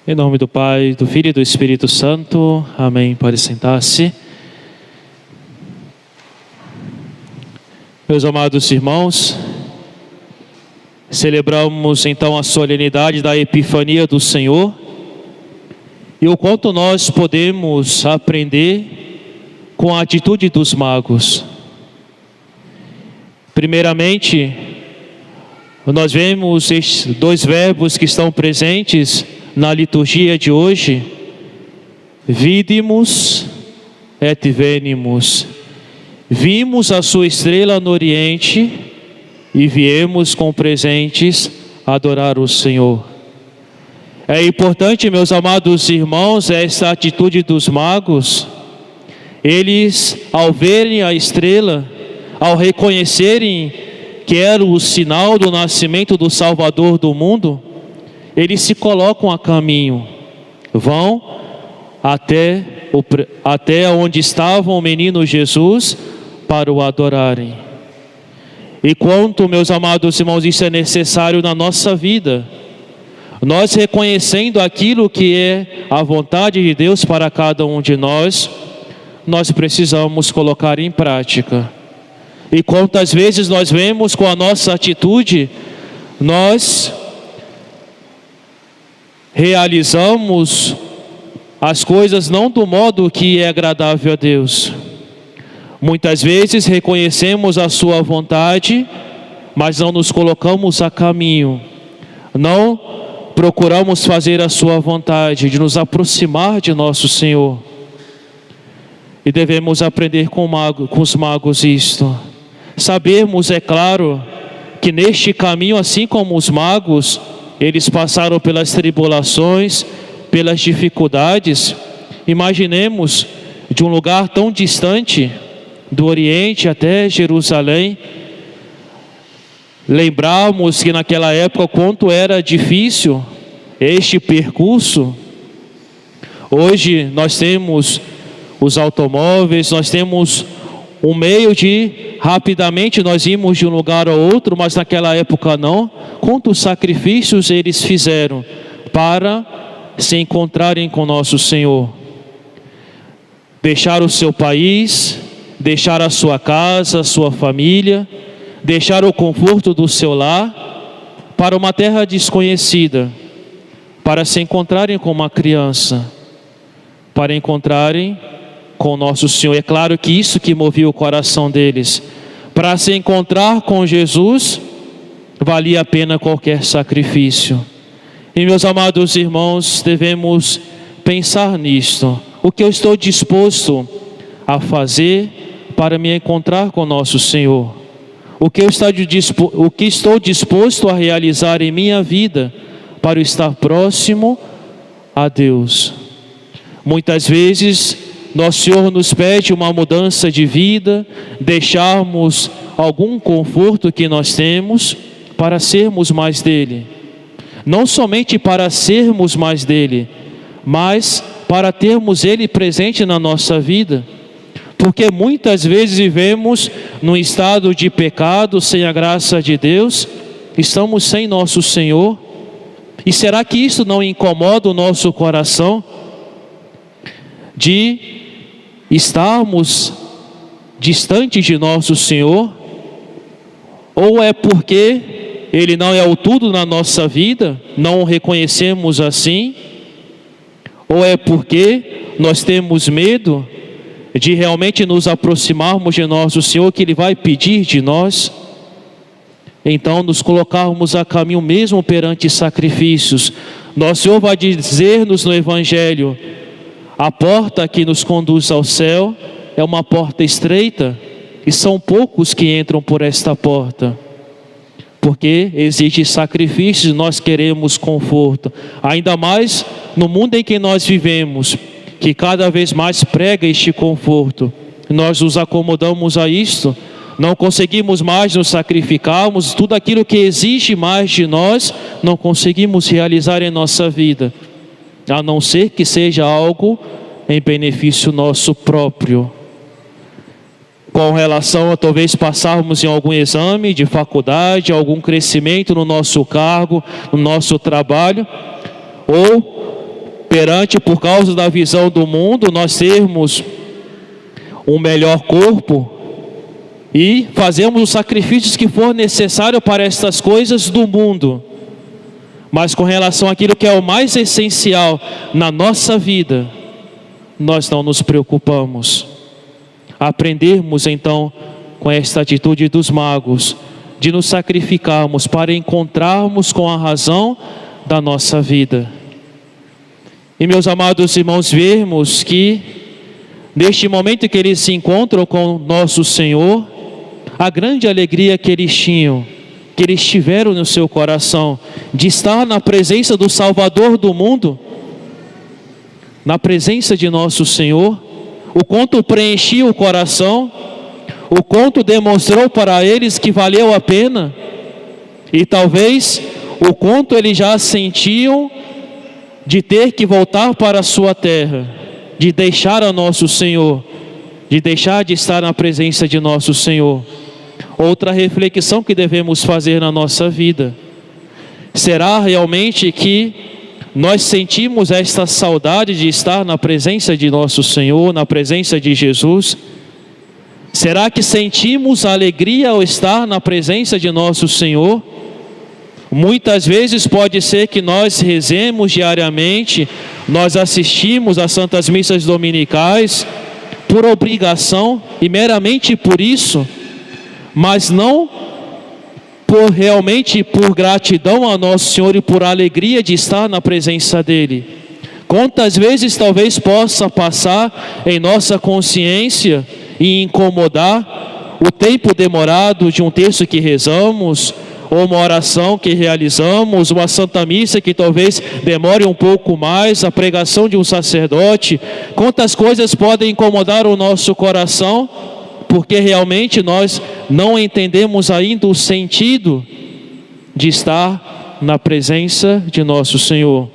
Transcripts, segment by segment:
Em nome do Pai, do Filho e do Espírito Santo. Amém. Pode sentar-se. Meus amados irmãos, celebramos então a solenidade da Epifania do Senhor e o quanto nós podemos aprender com a atitude dos magos. Primeiramente, nós vemos estes dois verbos que estão presentes na liturgia de hoje: vidimus et venimus. Vimos a sua estrela no Oriente e viemos com presentes adorar o Senhor. É importante, meus amados irmãos, esta atitude dos magos. Eles, ao verem a estrela, ao reconhecerem que era o sinal do nascimento do Salvador do mundo, eles se colocam a caminho, vão até onde estava o menino Jesus para o adorarem. E quanto, meus amados irmãos, isso é necessário na nossa vida, nós reconhecendo aquilo que é a vontade de Deus para cada um de nós precisamos colocar em prática. E quantas vezes nós vemos com a nossa atitude, nós realizamos as coisas não do modo que é agradável a Deus. Muitas vezes reconhecemos a sua vontade, mas não nos colocamos a caminho. Não procuramos fazer a sua vontade, de nos aproximar de nosso Senhor. E devemos aprender com os magos isto. Sabermos, é claro, que neste caminho, assim como os magos, eles passaram pelas tribulações, pelas dificuldades. Imaginemos, de um lugar tão distante, do Oriente até Jerusalém, lembrarmos que naquela época quanto era difícil este percurso. Hoje nós temos os automóveis, nós temos um meio de rapidamente nós irmos de um lugar ao outro, mas naquela época não. Quantos sacrifícios eles fizeram para se encontrarem com nosso Senhor? Deixar o seu país, deixar a sua casa, a sua família, deixar o conforto do seu lar para uma terra desconhecida, para se encontrarem com uma criança, para encontrarem com nosso Senhor. É claro que isso que movia o coração deles. Para se encontrar com Jesus, valia a pena qualquer sacrifício. E, meus amados irmãos, devemos pensar nisto. O que eu estou disposto a fazer para me encontrar com nosso Senhor? O que estou disposto a realizar em minha vida para estar próximo a Deus? Muitas vezes, nosso Senhor nos pede uma mudança de vida, deixarmos algum conforto que nós temos para sermos mais dele. Não somente para sermos mais dele, mas para termos ele presente na nossa vida. Porque muitas vezes vivemos num estado de pecado, sem a graça de Deus, estamos sem nosso Senhor. E será que isso não incomoda o nosso coração? De estarmos distantes de nosso Senhor? Ou é porque Ele não é o tudo na nossa vida, não o reconhecemos assim? Ou é porque nós temos medo de realmente nos aproximarmos de nosso Senhor, que Ele vai pedir de nós? Então nos colocarmos a caminho mesmo perante sacrifícios. Nosso Senhor vai dizer-nos no Evangelho: a porta que nos conduz ao céu é uma porta estreita, e são poucos que entram por esta porta, porque exige sacrifícios e nós queremos conforto. Ainda mais no mundo em que nós vivemos, que cada vez mais prega este conforto. Nós nos acomodamos a isto, não conseguimos mais nos sacrificarmos, tudo aquilo que exige mais de nós, não conseguimos realizar em nossa vida, a não ser que seja algo em benefício nosso próprio. Com relação a talvez passarmos em algum exame de faculdade, algum crescimento no nosso cargo, no nosso trabalho, ou perante, por causa da visão do mundo, nós termos um melhor corpo e fazemos os sacrifícios que for necessário para estas coisas do mundo. Mas com relação àquilo que é o mais essencial na nossa vida, nós não nos preocupamos. Aprendermos então com esta atitude dos magos, de nos sacrificarmos para encontrarmos com a razão da nossa vida. E meus amados irmãos, vermos que neste momento que eles se encontram com nosso Senhor, a grande alegria que eles tinham, que eles tiveram no seu coração, de estar na presença do Salvador do mundo, na presença de nosso Senhor, o quanto preenchia o coração, o quanto demonstrou para eles que valeu a pena, e talvez o quanto eles já sentiam de ter que voltar para a sua terra, de deixar a nosso Senhor, de deixar de estar na presença de nosso Senhor. Outra reflexão que devemos fazer na nossa vida: será realmente que nós sentimos esta saudade de estar na presença de nosso Senhor, na presença de Jesus? Será que sentimos alegria ao estar na presença de nosso Senhor? Muitas vezes pode ser que nós rezemos diariamente, nós assistimos às santas missas dominicais por obrigação e meramente por isso, mas não realmente por gratidão a nosso Senhor e por alegria de estar na presença dEle. Quantas vezes talvez possa passar em nossa consciência e incomodar o tempo demorado de um texto que rezamos, ou uma oração que realizamos, uma santa missa que talvez demore um pouco mais, a pregação de um sacerdote. Quantas coisas podem incomodar o nosso coração, porque realmente nós não entendemos ainda o sentido de estar na presença de nosso Senhor.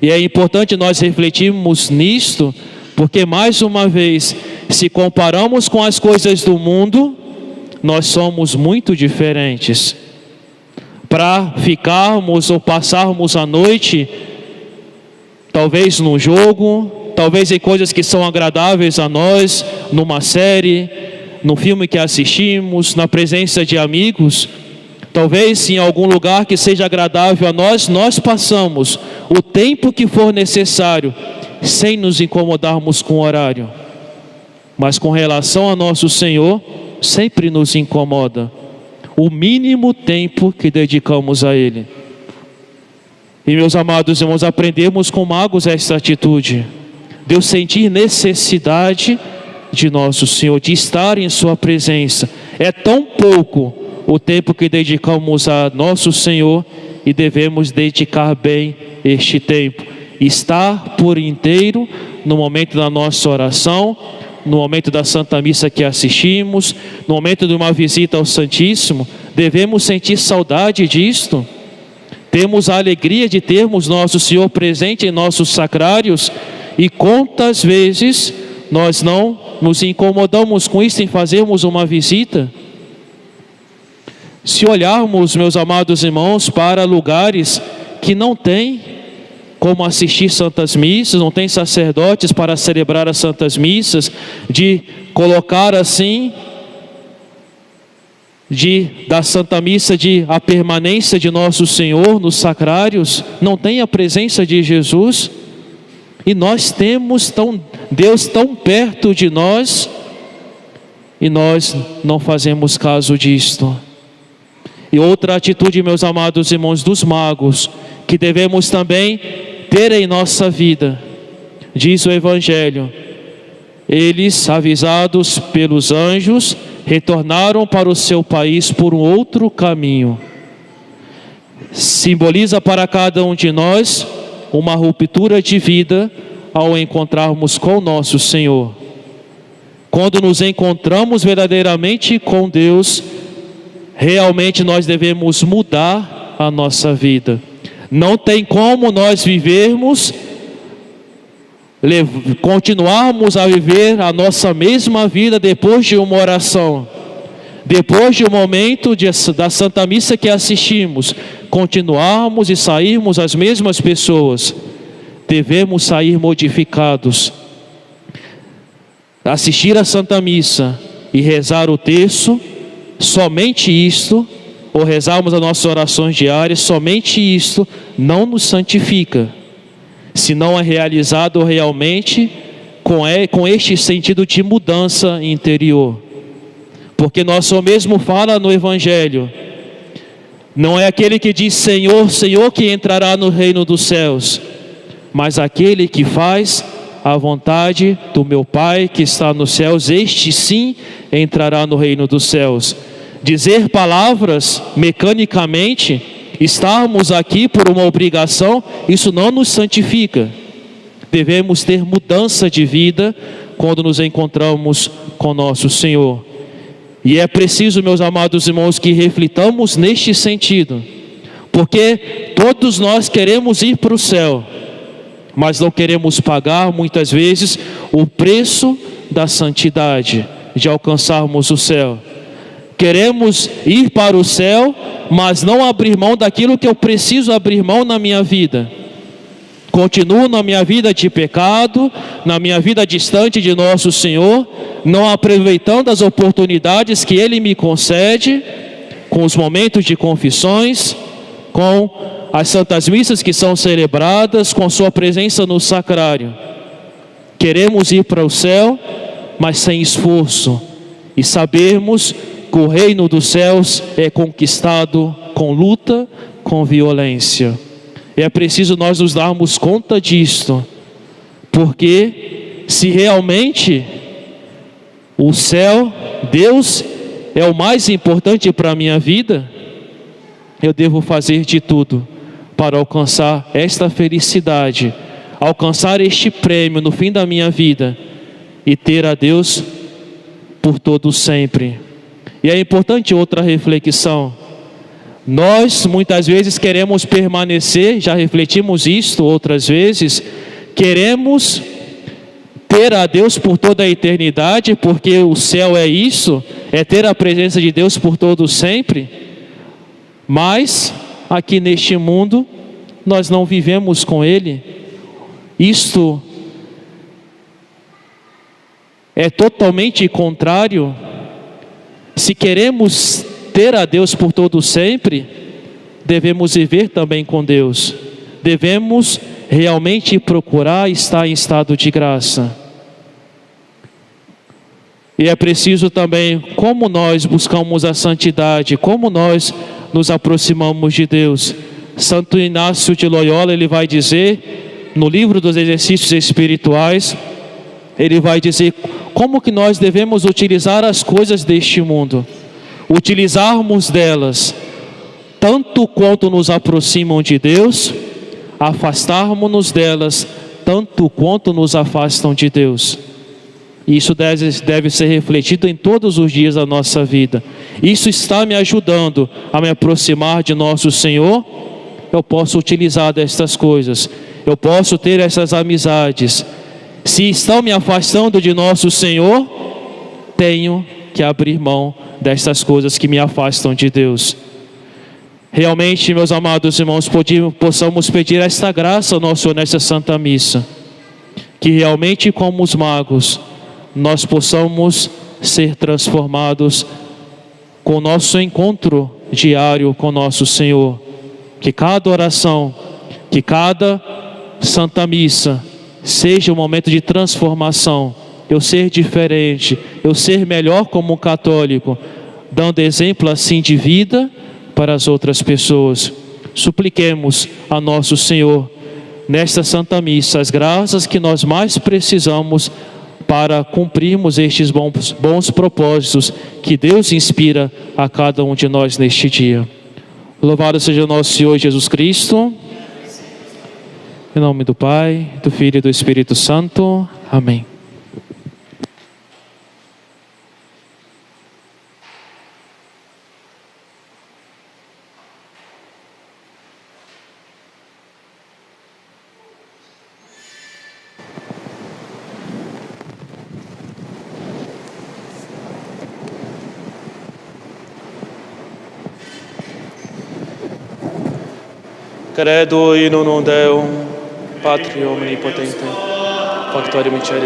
E é importante nós refletirmos nisto, porque mais uma vez, se comparamos com as coisas do mundo, nós somos muito diferentes. Para ficarmos ou passarmos a noite, talvez num jogo, talvez em coisas que são agradáveis a nós, numa série, no filme que assistimos, na presença de amigos, talvez em algum lugar que seja agradável a nós, nós passamos o tempo que for necessário, sem nos incomodarmos com o horário. Mas com relação a nosso Senhor, sempre nos incomoda o mínimo tempo que dedicamos a Ele. E meus amados irmãos, aprendemos com magos esta atitude, de eu sentir necessidade de nosso Senhor, de estar em Sua presença. É tão pouco o tempo que dedicamos a nosso Senhor e devemos dedicar bem este tempo. Estar por inteiro no momento da nossa oração, no momento da Santa Missa que assistimos, no momento de uma visita ao Santíssimo, devemos sentir saudade disto. Temos a alegria de termos nosso Senhor presente em nossos sacrários, e quantas vezes nós não nos incomodamos com isso em fazermos uma visita? Se olharmos, meus amados irmãos, para lugares que não têm como assistir santas missas, não tem sacerdotes para celebrar as santas missas, de colocar assim, da Santa Missa, a permanência de nosso Senhor nos sacrários, não tem a presença de Jesus, e nós temos Deus tão perto de nós, e nós não fazemos caso disto. E outra atitude, meus amados irmãos, dos magos, que devemos também ter em nossa vida, diz o Evangelho: eles, avisados pelos anjos, retornaram para o seu país por um outro caminho. Simboliza para cada um de nós uma ruptura de vida ao encontrarmos com nosso Senhor. Quando nos encontramos verdadeiramente com Deus, realmente nós devemos mudar a nossa vida. Não tem como nós continuarmos a viver a nossa mesma vida depois de uma oração, depois de um momento da Santa Missa que assistimos, continuarmos e sairmos as mesmas pessoas. devemos sair modificados. Assistir à Santa Missa e rezar o terço, somente isto, ou rezarmos as nossas orações diárias, somente isto não nos santifica, se não é realizado realmente com este sentido de mudança interior. Porque nosso mesmo fala no Evangelho, não é aquele que diz Senhor, Senhor que entrará no reino dos céus, mas aquele que faz a vontade do meu Pai que está nos céus, este sim entrará no reino dos céus. Dizer palavras mecanicamente, estarmos aqui por uma obrigação, isso não nos santifica. Devemos ter mudança de vida quando nos encontramos com nosso Senhor. E é preciso, meus amados irmãos, que reflitamos neste sentido, porque todos nós queremos ir para o céu, mas não queremos pagar muitas vezes o preço da santidade, de alcançarmos o céu. Queremos ir para o céu, mas não abrir mão daquilo que eu preciso abrir mão na minha vida. Continuo na minha vida de pecado, na minha vida distante de nosso Senhor, não aproveitando as oportunidades que Ele me concede, com os momentos de confissões, com as santas missas que são celebradas, com sua presença no sacrário. Queremos ir para o céu, mas sem esforço, e sabermos que o reino dos céus é conquistado com luta, com violência. É preciso nós nos darmos conta disto, porque se realmente o céu, Deus é o mais importante para a minha vida, eu devo fazer de tudo para alcançar esta felicidade, alcançar este prêmio no fim da minha vida e ter a Deus por todo sempre. E é importante outra reflexão. Nós muitas vezes queremos permanecer, já refletimos isto outras vezes, queremos ter a Deus por toda a eternidade, porque o céu é isso, é ter a presença de Deus por todo sempre, mas aqui neste mundo nós não vivemos com Ele. Isto é totalmente contrário. Se queremos ter a Deus por todo sempre, devemos viver também com Deus. Devemos realmente procurar estar em estado de graça. E é preciso também, como nós buscamos a santidade, como nós nos aproximamos de Deus. Santo Inácio de Loyola, ele vai dizer, no livro dos exercícios espirituais, ele vai dizer como que nós devemos utilizar as coisas deste mundo. Utilizarmos delas, tanto quanto nos aproximam de Deus, afastarmos-nos delas, tanto quanto nos afastam de Deus. Isso deve ser refletido em todos os dias da nossa vida. Isso está me ajudando a me aproximar de nosso Senhor. Eu posso utilizar destas coisas, eu posso ter essas amizades. Se estão me afastando de nosso Senhor, tenho que abrir mão destas coisas que me afastam de Deus. Realmente, meus amados irmãos, possamos pedir esta graça ao nosso Senhor nesta Santa Missa, que realmente, como os magos, nós possamos ser transformados com o nosso encontro diário com nosso Senhor. Que cada oração, que cada Santa Missa seja um momento de transformação, eu ser diferente, eu ser melhor como um católico, dando exemplo assim de vida para as outras pessoas. Supliquemos a nosso Senhor, nesta Santa Missa, as graças que nós mais precisamos para cumprirmos estes bons propósitos que Deus inspira a cada um de nós neste dia. Louvado seja o nosso Senhor Jesus Cristo. Em nome do Pai, do Filho e do Espírito Santo. Amém. Credo in unum Deum, Patri omnipotente, factorium miserendi